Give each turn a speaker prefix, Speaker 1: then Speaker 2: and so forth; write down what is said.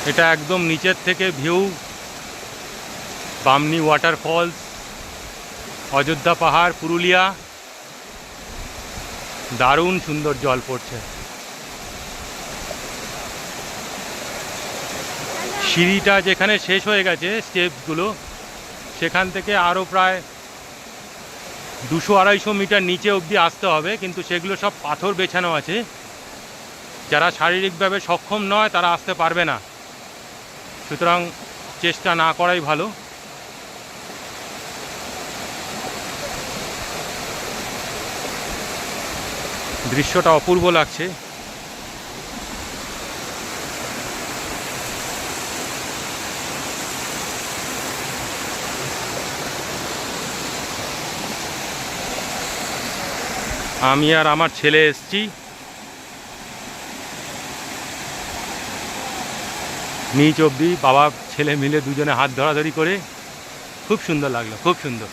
Speaker 1: এটা একদম নিচের থেকে ভিউ, বামনি ওয়াটারফলস, অযোধ্যা পাহাড়, পুরুলিয়া। দারুণ সুন্দর জল পড়ছে। সিঁড়িটা যেখানে শেষ হয়ে গেছে স্টেপসগুলো, সেখান থেকে আরও প্রায় 200-250 মিটার নিচে অবধি আসতে হবে, কিন্তু সেগুলো সব পাথর বেছানো আছে। যারা শারীরিকভাবে সক্ষম নয় তারা আসতে পারবে না, সুতরাং চেষ্টা না করাই ভালো। দৃশ্যটা অপূর্ব লাগছে। আমি আর আমার ছেলে এসছি, নিচ অবধি বাবা ছেলে মিলে দুজনে হাত ধরাধরি করে। খুব সুন্দর লাগলো, খুব সুন্দর।